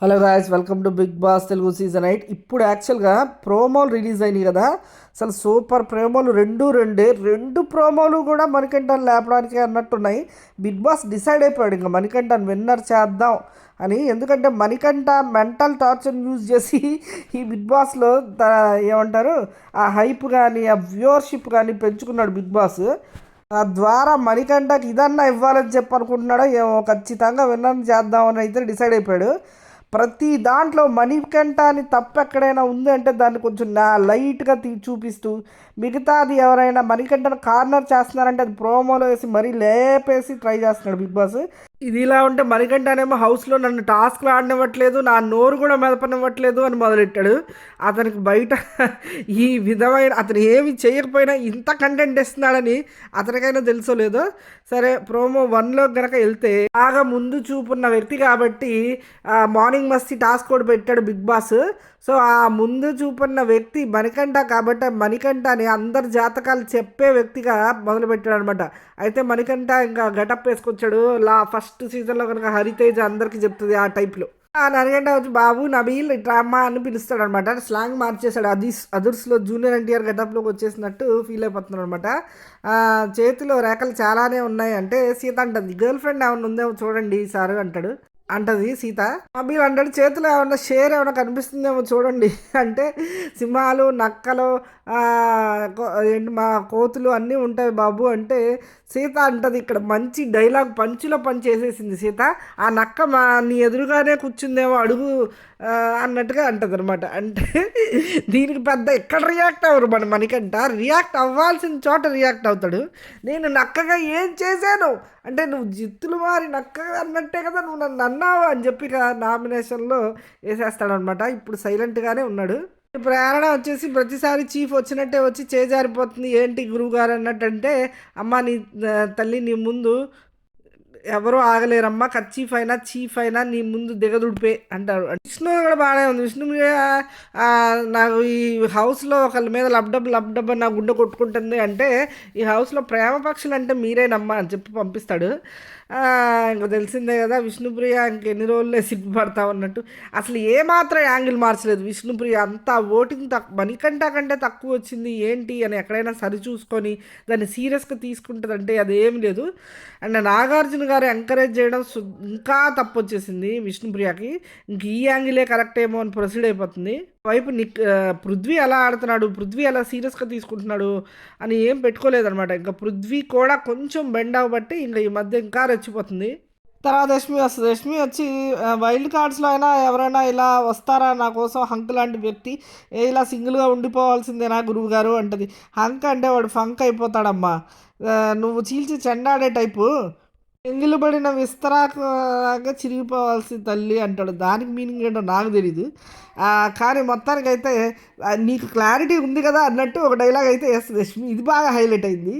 Hello guys, welcome to Bigg Boss Telugu season 8. ఇప్పుడు యాక్చువల్గా ప్రోమోలు release అయినాయి కదా. అసలు సూపర్ ప్రోమోలు రెండు ప్రోమోలు కూడా మణికంఠన్ లేపడానికి అన్నట్టున్నాయి. బిగ్ బాస్ డిసైడ్ అయిపోయాడు ఇంకా మణికంఠన్ విన్నర్ చేద్దాం అని. ఎందుకంటే మణికంఠ మెంటల్ టార్చర్ యూజ్ చేసి ఈ బిగ్ బాస్లో ఏమంటారు ఆ హైప్ కానీ ఆ వ్యూవర్షిప్ కానీ పెంచుకున్నాడు బిగ్ బాస్. ద్వారా మణికంఠకి ఇదన్నా ఇవ్వాలని చెప్పి అనుకుంటున్నాడో ఏమో, ఖచ్చితంగా విన్నర్ చేద్దామని అయితే డిసైడ్ అయిపోయాడు. ప్రతి దాంట్లో మణికంఠ అని తప్పు ఎక్కడైనా ఉంది అంటే దాన్ని కొంచెం లైట్గా చూపిస్తూ, మిగతాది ఎవరైనా మణికంఠను కార్నర్ చేస్తున్నారంటే అది ప్రోమోలో వేసి మరీ లేపేసి ట్రై చేస్తున్నాడు బిగ్ బాస్. ఇది ఇలా ఉంటే మణికంఠనేమో హౌస్లో నన్ను టాస్క్లు ఆడనివ్వట్లేదు, నా నోరు కూడా మెదపనివ్వట్లేదు అని మొదలెట్టాడు. అతనికి బయట ఈ విధమైన అతను ఏమి చేయకపోయినా ఇంత కంటెంట్ ఇస్తున్నాడని అతనికైనా తెలుసో లేదో. సరే, ప్రోమో 1లో గనక వెళ్తే బాగా ముందు చూపున్న వ్యక్తి కాబట్టి మార్నింగ్ మస్తీ టాస్క్ కూడా పెట్టాడు బిగ్ బాస్. సో ఆ ముందు చూపున్న వ్యక్తి మణికంఠ కాబట్టి మణికంఠని అందరి జాతకాలు చెప్పే వ్యక్తిగా మొదలుపెట్టాడు అనమాట. అయితే మణికంఠ ఇంకా గటప్ వేసుకొచ్చాడు. ఫస్ట్ సీజన్లో కనుక హరితేజ్ అందరికీ చెప్తుంది ఆ టైప్లో. నరిగంట వచ్చి బాబు నబీల్ డ్రామా అని పిలుస్తాడు అనమాట. స్లాంగ్ మార్చేశాడు. అదుర్స్లో జూనియర్ ఎన్టీఆర్ గెటప్లోకి వచ్చేసినట్టు ఫీల్ అయిపోతున్నాడు అనమాట. చేతిలో రేఖలు చాలానే ఉన్నాయి అంటే సీత అంటుంది, గర్ల్ ఫ్రెండ్ ఏమన్నా ఉందేమో చూడండి సార్ అంటది సీత. నబీల్ అంటాడు, చేతిలో ఏమన్నా షేర్ ఏమైనా కనిపిస్తుందేమో చూడండి అంటే సింహాలు నక్కలు ఏంటి మా కోతులు అన్నీ ఉంటాయి బాబు అంటే సీత అంటది, ఇక్కడ మంచి డైలాగ్ పంచులో చేసేసింది సీత. ఆ నక్క నీ ఎదురుగానే కూర్చుందేమో అడుగు అన్నట్టుగా అంటది అనమాట. అంటే దీనికి పెద్ద ఎక్కడ రియాక్ట్ అవ్వరు మణికంఠ. రియాక్ట్ అవ్వాల్సిన చోట రియాక్ట్ అవుతాడు. నేను నక్కగా ఏం చేశాను అంటే నువ్వు జిత్తులు మారి నక్కగా అన్నట్టే కదా నువ్వు నన్ను అన్నావు అని చెప్పి నామినేషన్లో వేసేస్తాడనమాట. ఇప్పుడు సైలెంట్గానే ఉన్నాడు. ప్రేరణ వచ్చేసి ప్రతిసారి చీఫ్ వచ్చినట్టే వచ్చి చేజారిపోతుంది, ఏంటి గురువు గారు అన్నట్టంటే, అమ్మ నీ తల్లి నీ ముందు ఎవరో ఆగలేరమ్మా, చీఫ్ అయినా నీ ముందు దిగదుడిపే అంటారు. విష్ణు కూడా బాగానే ఉంది. విష్ణు నాకు ఈ హౌస్లో ఒకళ్ళ మీద లబ్డబ్ నా గుండె కొట్టుకుంటుంది అంటే ఈ హౌస్లో ప్రేమ పక్షులు అంటే మీరేనమ్మా అని చెప్పి పంపిస్తాడు. ఇంకా తెలిసిందే కదా విష్ణుప్రియ ఇంకెన్ని రోజులే సిగ్గుపడతా ఉన్నట్టు. అసలు ఏమాత్రం యాంగిల్ మార్చలేదు విష్ణుప్రియ. అంతా ఓటింగ్ మణికంఠ కంటే తక్కువ వచ్చింది ఏంటి అని ఎక్కడైనా సరి చూసుకొని దాన్ని సీరియస్గా తీసుకుంటుందంటే అదేమి లేదు. అండ్ నాగార్జున గారు ఎంకరేజ్ చేయడం ఇంకా తప్పు వచ్చేసింది విష్ణుప్రియకి. ఇంక ఈ యాంగిలే కరెక్ట్ ఏమో అని ప్రొసీడ్ అయిపోతుంది. వైపు పృథ్వీ ఎలా ఆడుతున్నాడు, పృథ్వీ ఎలా సీరియస్గా తీసుకుంటున్నాడు అని ఏం పెట్టుకోలేదనమాట. ఇంకా పృథ్వీ కూడా కొంచెం బెండ్ అవ్వబట్టి ఇంకా ఈ మధ్య ఇంకా రెచ్చిపోతుంది. తర్వాత యష్మి వస్తుంది. యష్మి వచ్చి వైల్డ్ కార్డ్స్లో అయినా ఎవరైనా ఇలా వస్తారా నా కోసం, హంక్ లాంటి వ్యక్తి ఇలా సింగిల్గా ఉండిపోవాల్సిందేనా గురువు గారు అంటది. హంక్ అంటే వాడు ఫంక్ అయిపోతాడమ్మా, నువ్వు చీల్చి చెండాడే టైపు, ఎంగిలిబడిన విస్తరాకుగా చిరిగిపోవాల్సి తల్లి అంటాడు. దానికి మీనింగ్ ఏంటో నాకు తెలీదు. కానీ మొత్తానికైతే నీకు క్లారిటీ ఉంది కదా అన్నట్టు ఒక డైలాగ్ అయితే వేస్తుంది యష్మి. ఇది బాగా హైలైట్ అయింది.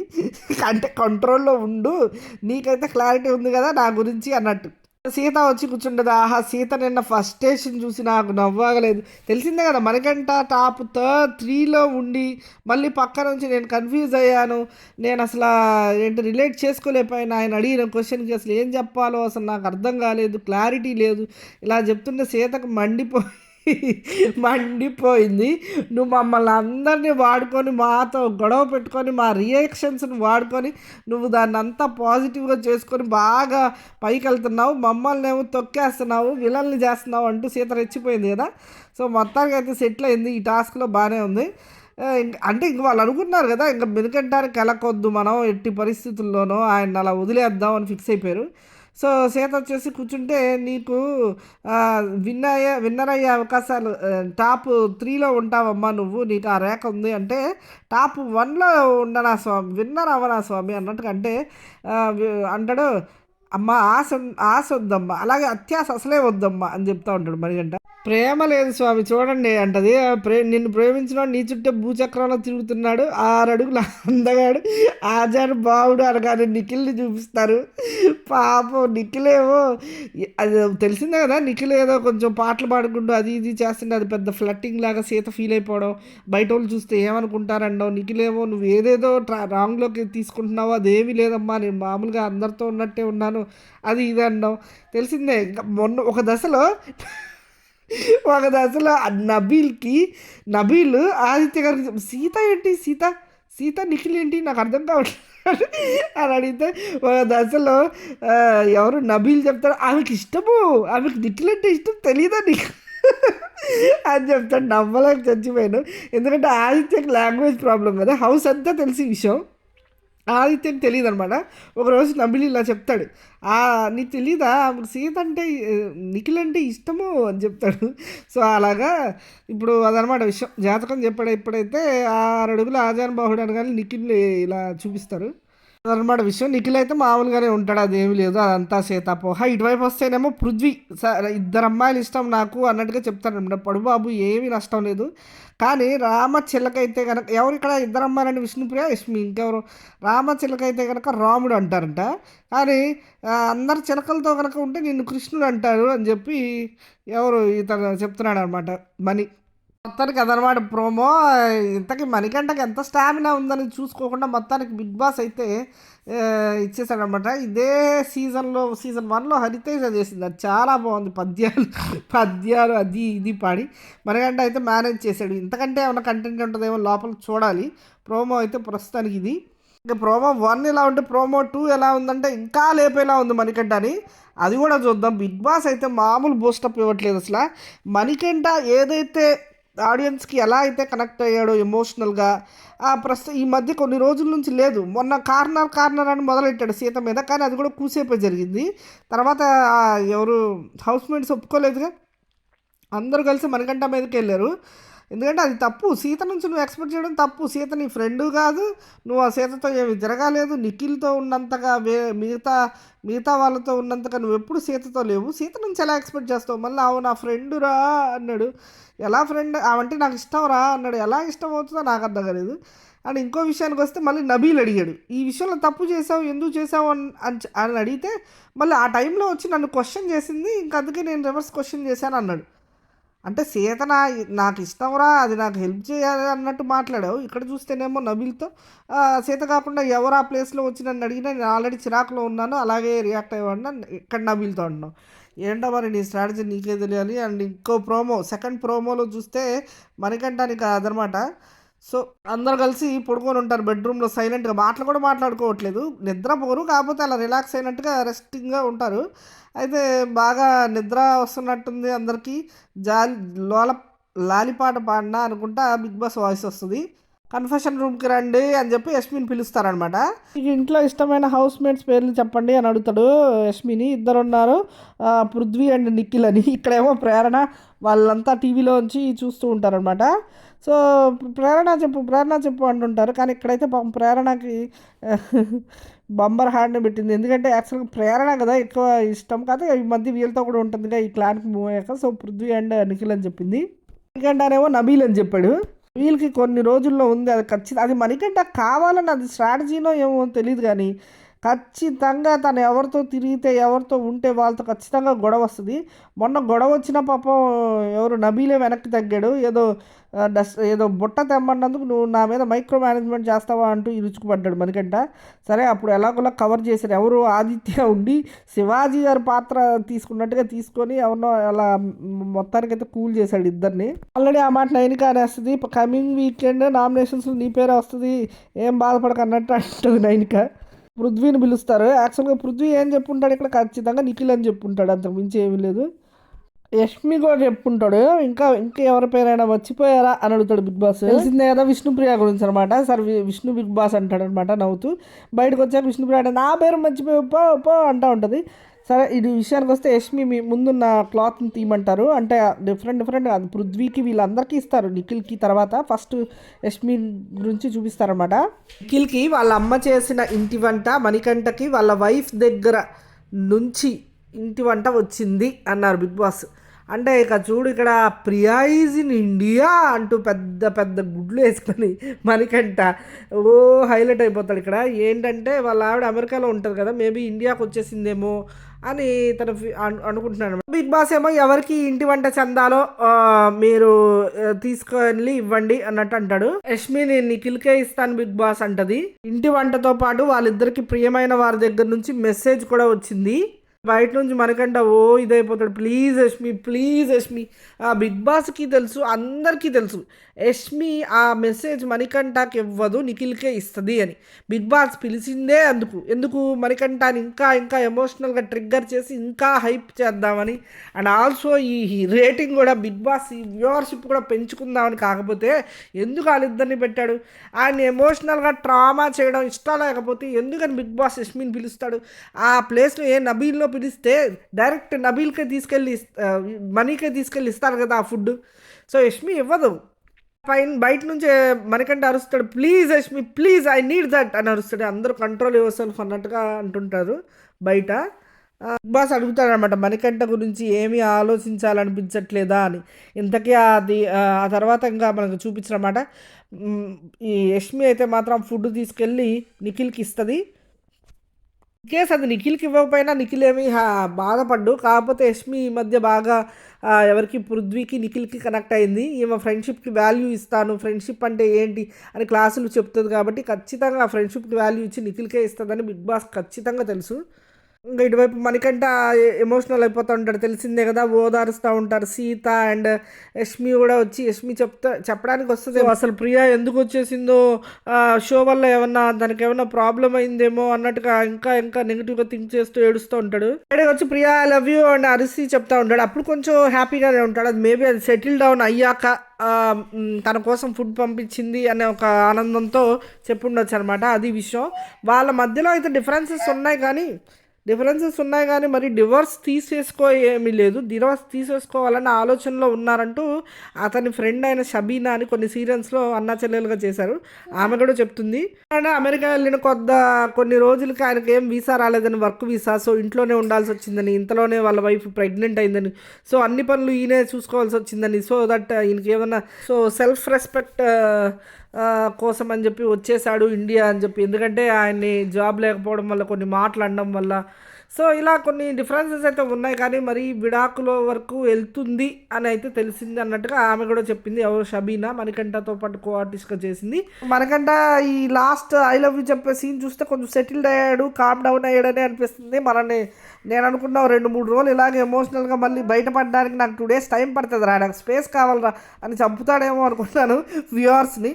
అంటే కంట్రోల్లో ఉండు, నీకైతే క్లారిటీ ఉంది కదా నా గురించి అన్నట్టు. సీత వచ్చి కూర్చుంటుంది. ఆహా, సీత నిన్న ఫస్ట్ స్టేషన్ చూసి నాకు నవ్వాగలేదు. తెలిసిందే కదా మణికంఠ టాప్ 3లో ఉండి మళ్ళీ పక్క నుంచి నేను కన్ఫ్యూజ్ అయ్యాను. నేను అసలు ఏంటి రిలేట్ చేసుకోలేకపోయినా. ఆయన అడిగిన క్వశ్చన్కి అసలు ఏం చెప్పాలో అసలు నాకు అర్థం కాలేదు, క్లారిటీ లేదు. ఇలా చెప్తుంటే సీతకు మండిపోయింది. నువ్వు మమ్మల్ని అందరినీ వాడుకొని మాతో గొడవ పెట్టుకొని మా రియాక్షన్స్ని వాడుకొని నువ్వు దాన్ని అంతా పాజిటివ్గా చేసుకొని బాగా పైకి వెళ్తున్నావు, మమ్మల్ని ఏమో తొక్కేస్తున్నావు, విలన్లు చేస్తున్నావు అంటూ సీత రెచ్చిపోయింది కదా. సో మొత్తానికి అయితే సెటిల్ అయింది. ఈ టాస్క్లో బాగానే ఉంది. అంటే ఇంక వాళ్ళు అనుకున్నారు కదా ఇంకా మెనుకంటానికి కెలకొద్దు మనం ఎట్టి పరిస్థితుల్లోనూ, ఆయన అలా వదిలేద్దాం అని ఫిక్స్ అయిపోయారు. సో సీత వచ్చేసి కూర్చుంటే నీకు విన్నర్ అయ్యే అవకాశాలు టాప్ 3లో ఉంటావమ్మా నువ్వు, నీకు ఆ రేఖ ఉంది అంటే టాప్ 1లో ఉండనా స్వామి, విన్నర్ అవ్వనా స్వామి అన్నట్టుగా అంటే అంటాడు. అమ్మ ఆశ వద్దమ్మా, అలాగే అత్యాశ అసలే వద్దమ్మా అని చెప్తా ఉంటాడు మణికంఠ. ప్రేమ లేదు స్వామి చూడండి అంటది. నిన్ను ప్రేమించిన నీ చుట్టే భూచక్రంలో తిరుగుతున్నాడు 6 అడుగుల అందగాడు ఆజారు బావుడు అనగానే నిఖిల్ని చూపిస్తారు. పాపం నిఖిలేమో అది తెలిసిందే కదా, నిఖిల్ ఏదో కొంచెం పాటలు పాడుకుంటూ అది ఇది చేస్తుంటే అది పెద్ద ఫ్లట్టింగ్ లాగా సీత ఫీల్ అయిపోవడం, బయట వాళ్ళు చూస్తే ఏమనుకుంటారన్నావు. నిఖిలేమో నువ్వు ఏదేదో రాంగ్లోకి తీసుకుంటున్నావు, అదేమీ లేదమ్మా నేను మామూలుగా అందరితో ఉన్నట్టే ఉన్నాను అది ఇది అన్నావు. తెలిసిందే ఇంకా మొన్న ఒక దశలో ఒక దశలో నబీల్ ఆదిత్య గారికి సీత ఏంటి సీత సీత నిఖిల్ ఏంటి నాకు అర్థం కావట్లేదు అని అడిగితే ఒక దశలో ఎవరు నబీల్ చెప్తారు ఆమెకి ఇష్టము ఆమెకి నిఖిల్ అంటే ఇష్టం తెలియదా నీకు అని చెప్తాడు. నవ్వలేక చచ్చిపోయాను. ఎందుకంటే ఆదిత్యకి లాంగ్వేజ్ ప్రాబ్లం కదా, హౌస్ అంతా తెలిసి విషయం ఆదిత్యకి తెలియదు అనమాట. ఒకరోజు నబిల్ ఇలా చెప్తాడు, నీకు తెలీదా సీత అంటే నిఖిల్ అంటే ఇష్టము అని చెప్తాడు. సో అలాగా ఇప్పుడు అదనమాట విషయం. జాతకం చెప్పాడు. ఎప్పుడైతే 6 అడుగులు ఆజానుబాహుడు అనగానే నిఖిల్ ఇలా చూపిస్తారు అదనమాట విషయం. నిఖిల్ అయితే మామూలుగానే ఉంటాడు, అదేమీ లేదు, అదంతా సీతాపోహ. ఇటువైపు వస్తేనేమో పృథ్వీ సరే 2 అమ్మాయిలు ఇష్టం నాకు అన్నట్టుగా చెప్తారనమాట. పడుబాబు ఏమీ నష్టం లేదు. కానీ రామచిలకైతే కనుక ఎవరు ఇక్కడ 2 అమ్మాయిలంటే విష్ణుప్రియ యష్మి, ఇంకెవరు రామచిలకైతే కనుక రాముడు అంటారంట. కానీ అందరు చిలకలతో కనుక ఉంటే నిన్ను కృష్ణుడు అంటారు అని చెప్పి ఎవరు ఇతను చెప్తున్నాడు అనమాట మణి. మొత్తానికి అదనమాట ప్రోమో. ఇంతకీ మణికంఠకి ఎంత స్టామినా ఉందని చూసుకోకుండా మొత్తానికి బిగ్ బాస్ అయితే ఇచ్చేసాడనమాట. ఇదే సీజన్ 1లో హరితేజ చేసింది, అది చాలా బాగుంది. పద్యాలు అది ఇది పాడి మణికంఠ అయితే మేనేజ్ చేశాడు. ఇంతకంటే ఏమైనా కంటెంట్ ఉంటుందేమో లోపల చూడాలి. ప్రోమో అయితే ప్రస్తుతానికి ఇది. ఇంకా ప్రోమో 1 ఎలా ఉంటే ప్రోమో 2 ఎలా ఉందంటే ఇంకా లేపేలా ఉంది మణికంఠ అని. అది కూడా చూద్దాం. బిగ్ బాస్ అయితే మామూలు బూస్టప్ ఇవ్వట్లేదు అసలు. మణికంఠ ఏదైతే ఆడియన్స్కి ఎలా అయితే కనెక్ట్ అయ్యాడో ఎమోషనల్గా ప్రస్తుతం ఈ మధ్య కొన్ని రోజుల నుంచి లేదు. మొన్న కార్నర్ అని మొదలెట్టాడు సీత మీద, కానీ అది కూడా కూసేపే జరిగింది. తర్వాత ఎవరు హౌస్మేట్స్ ఒప్పుకోలేదుగా, అందరూ కలిసి మణికంఠ మీదకి వెళ్ళారు. ఎందుకంటే అది తప్పు. సీత నుంచి నువ్వు ఎక్స్పెక్ట్ చేయడం తప్పు. సీత నీ ఫ్రెండు కాదు, నువ్వు ఆ సీతతో ఏమి జరగాలేదు. నిఖిల్తో ఉన్నంతగా మిగతా వాళ్ళతో ఉన్నంతగా నువ్వు ఎప్పుడు సీతతో లేవు. సీత నుంచి ఎలా ఎక్స్పెక్ట్ చేస్తావు? మళ్ళీ అవు నా ఫ్రెండు రా అన్నాడు. ఎలా ఫ్రెండ్ అవంటే నాకు ఇష్టం రా అన్నాడు. ఎలా ఇష్టం అవుతుందో నాకు అర్థం కాలేదు. అండ్ ఇంకో విషయానికి వస్తే మళ్ళీ నబీల్ అడిగాడు, ఈ విషయంలో తప్పు చేసావు, ఎందుకు చేసావు అని అడిగితే మళ్ళీ ఆ టైంలో వచ్చి నన్ను క్వశ్చన్ చేసింది, ఇంకా అందుకే నేను రివర్స్ క్వశ్చన్ చేశాను అన్నాడు. అంటే సీత నాకు ఇష్టంరా, అది నాకు హెల్ప్ చేయాలి అన్నట్టు మాట్లాడావు. ఇక్కడ చూస్తేనేమో నబీల్తో సీత కాకుండా ఎవరు ఆ ప్లేస్లో వచ్చి నన్ను అడిగినా నేను ఆల్రెడీ చిరాకులో ఉన్నాను, అలాగే రియాక్ట్ అయ్యాను. ఇక్కడ నబీల్తో అంటున్నావు ఏంటో మరి నీ స్ట్రాటజీ నీకే తెలియాలి. అండ్ ఇంకో సెకండ్ ప్రోమోలో చూస్తే మణికంఠానికి అదనమాట. సో అందరు కలిసి పడుకొని ఉంటారు బెడ్రూమ్లో సైలెంట్గా, మాటలు కూడా మాట్లాడుకోవట్లేదు, నిద్రపోరు, కాకపోతే అలా రిలాక్స్ అయినట్టుగా రెస్టింగ్గా ఉంటారు. అయితే బాగా నిద్ర వస్తున్నట్టుంది అందరికీ. లాలిపాట పాడినా అనుకుంటా బిగ్ బాస్ వాయిస్ వస్తుంది, కన్ఫెషన్ రూమ్కి రండి అని చెప్పి యష్మిని పిలుస్తారనమాట. మీకు ఇంట్లో ఇష్టమైన హౌస్ మేట్స్ పేర్లు చెప్పండి అని అడుగుతాడు యష్మిని. 2 ఉన్నారు, పృథ్వీ అండ్ నిఖిల్ అని. ఇక్కడేమో ప్రేరణ, వాళ్ళంతా టీవీలోంచి చూస్తూ ఉంటారనమాట. సో ప్రేరణ చెప్పు అంటుంటారు. కానీ ఇక్కడైతే ప్రేరణకి బంబర్ హ్యాండ్ని పెట్టింది. ఎందుకంటే యాక్చువల్గా ప్రేరణ కదా ఎక్కువ ఇష్టం కాదు, ఈ మధ్య వీళ్ళతో కూడా ఉంటుంది ఈ క్లాన్కి మూవ్ అయ్యాక. సో పృథ్వీ అండ్ నిఖిల్ అని చెప్పింది. మణికంఠనేమో నబీల్ అని చెప్పాడు. వీళ్ళకి కొన్ని రోజుల్లో ఉంది, అది ఖచ్చితంగా అది మణికంఠ కావాలని, అది స్ట్రాటజీనో ఏమో తెలియదు. కానీ ఖచ్చితంగా తను ఎవరితో తిరిగితే ఎవరితో ఉంటే వాళ్ళతో ఖచ్చితంగా గొడవ వస్తుంది. మొన్న గొడవ వచ్చిన పాపం ఎవరు నబీలే వెనక్కి తగ్గాడు. ఏదో బుట్ట తెమ్మన్నందుకు నువ్వు నా మీద మైక్రో మేనేజ్మెంట్ చేస్తావా అంటూ ఇరుచుకుపడ్డాడు మణికంఠ. సరే అప్పుడు ఎలాగోలా కవర్ చేశారు. ఎవరు ఆదిత్య ఉండి శివాజీ గారి పాత్ర తీసుకున్నట్టుగా తీసుకొని ఎవరినో అలా మొత్తానికైతే కూల్ చేశాడు ఇద్దరిని. ఆల్రెడీ ఆ మాట నైనిక అనేస్తుంది, కమింగ్ వీకెండ్ నామినేషన్స్లో నీ పేరే వస్తుంది, ఏం బాధపడక అన్నట్టు అంటుంది నైనిక. పృథ్వీని పిలుస్తారు. యాక్చువల్గా పృథ్వీ ఏం చెప్పుంటాడు ఇక్కడ, ఖచ్చితంగా నిఖిల్ అని చెప్పుంటాడు, అంతకు మించి ఏమీ లేదు. యష్మి కూడా చెప్పుంటాడు. ఇంకా ఎవరి పేరైనా మర్చిపోయారా అని అడుగుతాడు బిగ్ బాస్. తెలిసిందే కదా విష్ణుప్రియ గురించి అనమాట. సార్ విష్ణు బిగ్ బాస్ అంటాడు అనమాట నవ్వుతూ. బయటకు వచ్చాక విష్ణుప్రియ అంటే నా పేరు మర్చిపోయి పో అంటూ ఉంటుంది. సరే ఇది విషయానికి వస్తే యష్మి మీ ముందున్న క్లాత్ని తీయమంటారు. అంటే డిఫరెంట్ అది పృథ్వీకి వీళ్ళందరికీ ఇస్తారు, నిఖిల్కి తర్వాత ఫస్ట్ యష్మి గురించి చూపిస్తారనమాట. నిఖిల్కి వాళ్ళ అమ్మ చేసిన ఇంటి వంట, మణికంఠకి వాళ్ళ వైఫ్ దగ్గర నుంచి ఇంటి వంట వచ్చింది అన్నారు బిగ్ బాస్. అంటే ఇక చూడు ఇక్కడ ప్రియా ఈజ్ ఇన్ ఇండియా అంటూ పెద్ద గుడ్లు వేసుకొని మణికంఠ హైలైట్ అయిపోతాడు. ఇక్కడ ఏంటంటే వాళ్ళ ఆవిడ అమెరికాలో ఉంటుంది కదా, మేబీ ఇండియాకి వచ్చేసిందేమో అని తను అనుకుంటున్నాను. బిగ్ బాస్ ఏమో ఎవరికి ఇంటి వంట చందాలో మీరు తీసుకెళ్ళి ఇవ్వండి అన్నట్టు అంటాడు. యష్మి నేను నిఖిల్కే ఇస్తాను బిగ్ బాస్ అంటది. ఇంటి వంటతో పాటు వాళ్ళిద్దరికి ప్రియమైన వారి దగ్గర నుంచి మెసేజ్ కూడా వచ్చింది. బయట నుంచి మనకంట ఓ ఇదైపోతాడు, ప్లీజ్ యష్మి, ప్లీజ్ యష్మి. ఆ బిగ్ బాస్కి తెలుసు, అందరికీ తెలుసు యష్మి ఆ మెసేజ్ మణికంఠకి ఇవ్వదు, నిఖిల్కే ఇస్తుంది అని. బిగ్ బాస్ పిలిచిందే అందుకు, ఎందుకు మణికంఠని ఇంకా ఇంకా ఎమోషనల్గా ట్రిగ్గర్ చేసి ఇంకా హైప్ చేద్దామని. అండ్ ఆల్సో ఈ రేటింగ్ కూడా బిగ్ బాస్ ఈ వ్యూవర్షిప్ కూడా పెంచుకుందామని. కాకపోతే ఎందుకు వాళ్ళిద్దరిని పెట్టాడు? ఆయన ఎమోషనల్గా ట్రామా చేయడం ఇష్టం లేకపోతే ఎందుకని బిగ్ బాస్ యష్మిని పిలుస్తాడు? ఆ ప్లేస్లో నబీల్లో పిలిస్తే డైరెక్ట్ నబీల్కే తీసుకెళ్ళి మనీకే తీసుకెళ్ళి ఇస్తారు కదా ఆ ఫుడ్. సో యష్మి ఇవ్వదు. బయట నుంచే మనకంటే అరుస్తాడు, please Yashmi please I need that అని అరుస్తాడు. అందరూ కంట్రోల్ యువర్ సెల్ఫ్ అన్నట్టుగా అంటుంటారు బయట. బిగ్ బాస్ అడుగుతాడు అనమాట, మణికంఠ గురించి ఏమీ ఆలోచించాలనిపించట్లేదా అని. ఇంతకీ అది ఆ తర్వాత ఇంకా మనకు చూపించారన్నమాట. ఈ యష్మి అయితే మాత్రం ఫుడ్ తీసుకెళ్ళి నిఖిల్కి ఇస్తుంది. కేస్ అది నిఖిల్కి ఇవ్వకపోయినా నిఖిల్ ఏమి బాధపడ్డు. కాకపోతే యష్మి ఈ మధ్య బాగా ఎవరికి పృథ్వీకి నిఖిల్కి కనెక్ట్ అయింది. ఈమె ఫ్రెండ్షిప్కి వాల్యూ ఇస్తాను, ఫ్రెండ్షిప్ అంటే ఏంటి అని క్లాసులు చెప్తుంది కాబట్టి ఖచ్చితంగా ఆ ఫ్రెండ్షిప్కి వాల్యూ ఇచ్చి నిఖిల్కే ఇస్తుందని బిగ్ బాస్ ఖచ్చితంగా తెలుసు. ఇంకా ఇటువైపు మనకంట ఎమోషనల్ అయిపోతూ ఉంటాడు, తెలిసిందే కదా, ఓదారుస్తూ ఉంటారు. సీత అండ్ యష్మి కూడా వచ్చి యష్మి చెప్పడానికి వస్తుంది అసలు ప్రియా ఎందుకు వచ్చేసిందో, షో వల్ల ఏమన్నా దానికి ఏమన్నా ప్రాబ్లం అయిందేమో అన్నట్టుగా ఇంకా ఇంకా నెగిటివ్గా థింక్ చేస్తూ ఏడుస్తూ ఉంటాడు. ఇక్కడికి వచ్చి Priya I love you and అరిసి చెప్తా ఉంటాడు. అప్పుడు కొంచెం హ్యాపీగానే ఉంటాడు. అది మేబీ అది సెటిల్ డౌన్ అయ్యాక తన కోసం ఫుడ్ పంపించింది అనే ఒక ఆనందంతో చెప్పుండొచ్చు అనమాట. అది విషయం. వాళ్ళ మధ్యలో అయితే డిఫరెన్సెస్ ఉన్నాయి కానీ మరి డివోర్స్ ఏమీ లేదు. డివోర్స్ తీసేసుకోవాలన్న ఆలోచనలో ఉన్నారంటూ అతని ఫ్రెండ్ అయిన షబీనా అని కొన్ని సీరియల్స్లో అన్నా చెల్లెలుగా చేశారు. ఆమె కూడా చెప్తుంది. ఆయన అమెరికా వెళ్ళిన కొన్ని రోజులకి ఆయనకి ఏం వీసా రాలేదని, వర్క్ వీసా, సో ఇంట్లోనే ఉండాల్సి వచ్చిందని, ఇంతలోనే వాళ్ళ వైఫ్ ప్రెగ్నెంట్ అయిందని, సో అన్ని పనులు ఈయనే చూసుకోవాల్సి వచ్చిందని, సో దట్ ఈయనకి ఏమన్నా సెల్ఫ్ రెస్పెక్ట్ కోసం అని చెప్పి వచ్చేసాడు ఇండియా అని చెప్పి. ఎందుకంటే ఆయన్ని జాబ్ లేకపోవడం వల్ల, కొన్ని మాటలు అనడం వల్ల, సో ఇలా కొన్ని డిఫరెన్సెస్ అయితే ఉన్నాయి. కానీ మరి విడాకుల వరకు వెళ్తుంది అని అయితే తెలిసింది అన్నట్టుగా ఆమె కూడా చెప్పింది. ఎవరు షబీనా, మణికంఠతో పాటు కో ఆర్టిస్ట్గా చేసింది. మణికంఠ ఈ లాస్ట్ ఐ లవ్ యూ చెప్పే సీన్ చూస్తే కొంచెం సెటిల్డ్ అయ్యాడు, కామ్ డౌన్ అయ్యాడని అనిపిస్తుంది. నేను అనుకున్నా 2-3 రోజులు ఇలాగే ఎమోషనల్గా మళ్ళీ బయటపడడానికి నాకు 2 days టైం పడుతుంది రా, నాకు స్పేస్ కావాలరా అని చంపుతాడేమో అనుకున్నాను వ్యూవర్స్ని.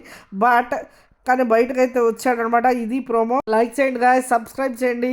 కానీ బయటకైతే వచ్చాడనమాట. ఇది ప్రోమో. లైక్ చేయండి గాయ్స్, సబ్స్క్రైబ్ చేయండి.